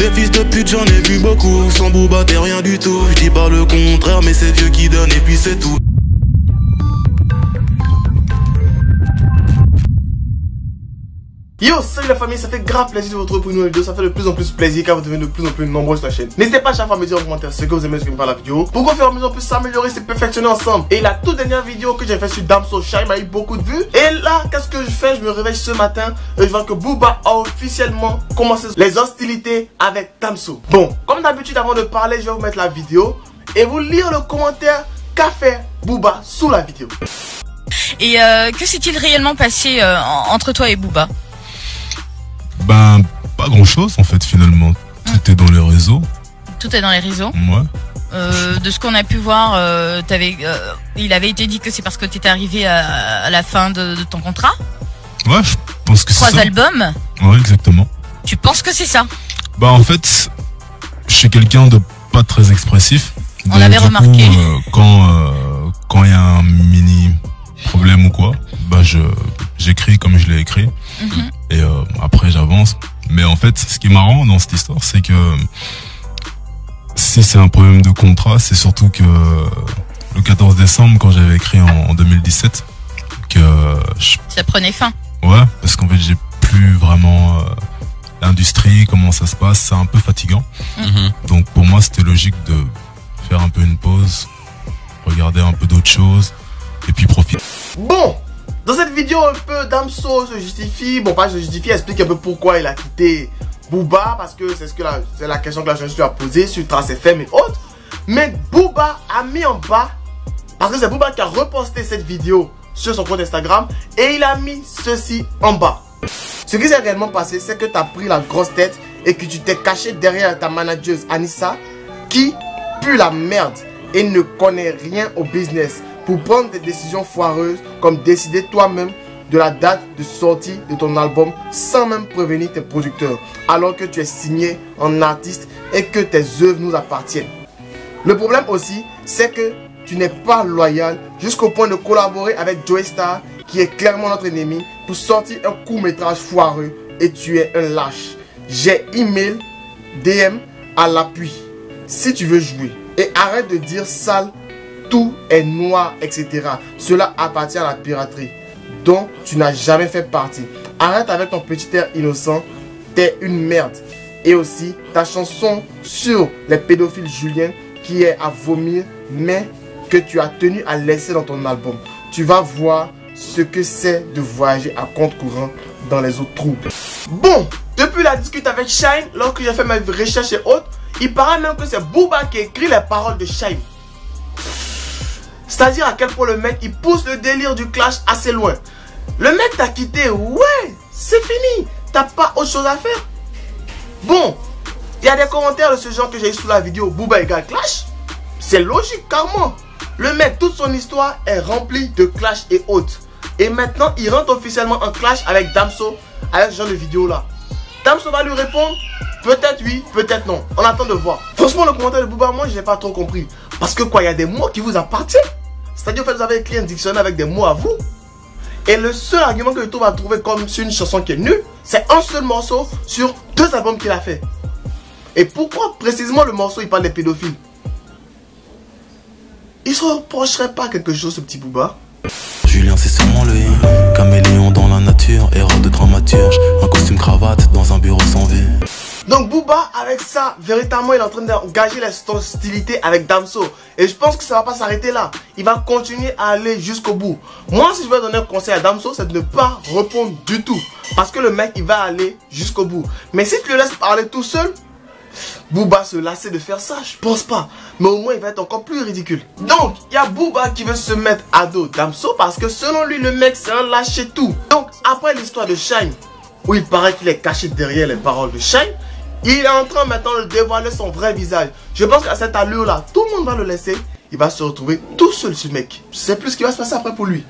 Des fils de pute j'en ai vu beaucoup. Sans Booba t'es rien du tout. Je dis pas le contraire mais c'est Dieu qui donne et puis c'est tout. Yo, salut la famille, ça fait grave plaisir de vous retrouver pour une nouvelle vidéo. Ça fait de plus en plus plaisir car vous devenez de plus en plus nombreux sur la chaîne. N'hésitez pas à chaque fois à me dire en commentaire ce que vous aimez, ce que vous aimez pas la vidéo. Pour qu'on fasse en mesure de s'améliorer, c'est perfectionner ensemble. Et la toute dernière vidéo que j'ai fait sur Damso Shine a eu beaucoup de vues. Et là, qu'est-ce que je fais? Je me réveille ce matin et je vois que Booba a officiellement commencé les hostilités avec Damso. Bon, comme d'habitude, avant de parler, je vais vous mettre la vidéo et vous lire le commentaire qu'a fait Booba sous la vidéo. Et que s'est-il réellement passé entre toi et Booba? Ben, pas grand chose en fait finalement. Tout est dans les réseaux. Tout est dans les réseaux. Ouais. De ce qu'on a pu voir, il avait été dit que c'est parce que tu étais arrivé à la fin de ton contrat. Ouais, je pense que c'est ça. 3 albums. Ouais, exactement. Tu penses que c'est ça? Bah en fait, je suis quelqu'un de pas très expressif. On avait remarqué. Quand il y a un mini problème ou quoi, bah j'écris comme je l'ai écrit. Et après j'avance. Mais en fait, ce qui est marrant dans cette histoire, c'est que si c'est un problème de contrat, c'est surtout que le 14 décembre, quand j'avais écrit en 2017, que ça prenait fin. Ouais, parce qu'en fait j'ai plus vraiment l'industrie, comment ça se passe, c'est un peu fatigant. Donc pour moi c'était logique de faire un peu une pause, regarder un peu d'autres choses et puis profiter. Bon, dans cette vidéo, un peu Damso se justifie. Bon, pas se justifie, explique un peu pourquoi il a quitté Booba. Parce que c'est la question que la journaliste lui a posée sur Trace FM et autres. Mais Booba a mis en bas, parce que c'est Booba qui a reposté cette vidéo sur son compte Instagram. Et il a mis ceci en bas. Ce qui s'est réellement passé, c'est que tu as pris la grosse tête et que tu t'es caché derrière ta manageuse Anissa, qui pue la merde et ne connaît rien au business, pour prendre des décisions foireuses comme décider toi-même de la date de sortie de ton album sans même prévenir tes producteurs, alors que tu es signé en artiste et que tes œuvres nous appartiennent. Le problème aussi, c'est que tu n'es pas loyal jusqu'au point de collaborer avec Joey Star, qui est clairement notre ennemi, pour sortir un court-métrage foireux, et tu es un lâche. J'ai email, DM à l'appui si tu veux jouer. Et arrête de dire sale, tout est noir, etc. Cela appartient à la piraterie dont tu n'as jamais fait partie. Arrête avec ton petit air innocent, t'es une merde. Et aussi ta chanson sur les pédophiles Julien, qui est à vomir, mais que tu as tenu à laisser dans ton album. Tu vas voir ce que c'est de voyager à contre-courant dans les eaux troubles. Bon, depuis la discute avec Shine, lorsque j'ai fait mes recherches et autres, il paraît même que c'est Booba qui écrit les paroles de Shine. C'est-à-dire à quel point le mec il pousse le délire du clash assez loin. Le mec t'a quitté, ouais, c'est fini. T'as pas autre chose à faire. Bon, il y a des commentaires de ce genre que j'ai eu sous la vidéo Booba égale clash. C'est logique carrément. Le mec, toute son histoire est remplie de clash et autres. Et maintenant il rentre officiellement en clash avec Damso, avec ce genre de vidéo là. Damso va lui répondre, peut-être oui, peut-être non. On attend de voir. Franchement, le commentaire de Booba, moi je n'ai pas trop compris. Parce que quoi, il y a des mots qui vous appartiennent. C'est-à-dire que vous avez écrit un dictionnaire avec des mots à vous. Et le seul argument que YouTube va trouver comme sur une chanson qui est nulle, c'est un seul morceau sur 2 albums qu'il a fait. Et pourquoi précisément le morceau il parle des pédophiles? Il se reprocherait pas quelque chose ce petit Booba? Julien c'est sûrement lui, caméléon dans la nature, erreur de dramaturge, un costume cravate dans un bureau sans vie. Donc Booba avec ça, véritablement il est en train d'engager la hostilité avec Damso. Et je pense que ça va pas s'arrêter là. Il va continuer à aller jusqu'au bout. Moi si je vais donner un conseil à Damso, c'est de ne pas répondre du tout. Parce que le mec il va aller jusqu'au bout. Mais si tu le laisses parler tout seul, Booba se lasser de faire ça, je pense pas. Mais au moins il va être encore plus ridicule. Donc il y a Booba qui veut se mettre à dos Damso parce que selon lui le mec c'est un lâche et tout. Donc après l'histoire de Shine, où il paraît qu'il est caché derrière les paroles de Shine, il est en train maintenant de dévoiler son vrai visage. Je pense qu'à cette allure là, tout le monde va le laisser. Il va se retrouver tout seul ce mec. Je sais plus ce qui va se passer après pour lui.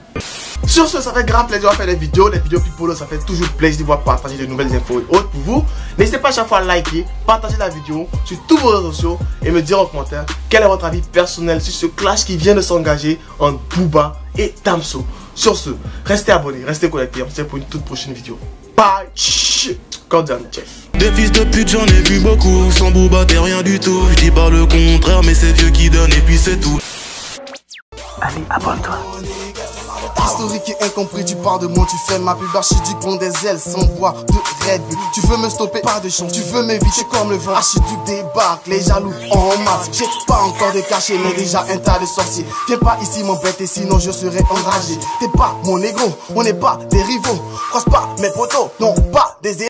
Sur ce, ça fait grave plaisir de faire des vidéos Pipolo, ça fait toujours plaisir de voir partager de nouvelles infos et autres pour vous. N'hésitez pas à chaque fois à liker, partager la vidéo sur tous vos réseaux sociaux et me dire en commentaire quel est votre avis personnel sur ce clash qui vient de s'engager entre Booba et Damso. Sur ce, restez abonnés, restez connectés, on se retrouve pour une toute prochaine vidéo. Bye, cordial Jeff. Des fils de pute j'en ai vu beaucoup. Sans Booba t'es rien du tout. Je dis pas le contraire mais c'est Dieu qui donne et puis c'est tout. Allez, abonne-toi. Historique et incompris, tu parles de moi, tu fais ma pub archiduc, prends des ailes sans bois de Red Bull. Tu veux me stopper, pas de chance, tu veux m'éviter comme le vent. Archiduc débarque, les jaloux en masse. J'ai pas encore de cachet, mais déjà un tas de sorciers. Viens pas ici m'embêter, sinon je serai enragé. T'es pas mon négro, on n'est pas des rivaux. Croise pas mes potos, non pas des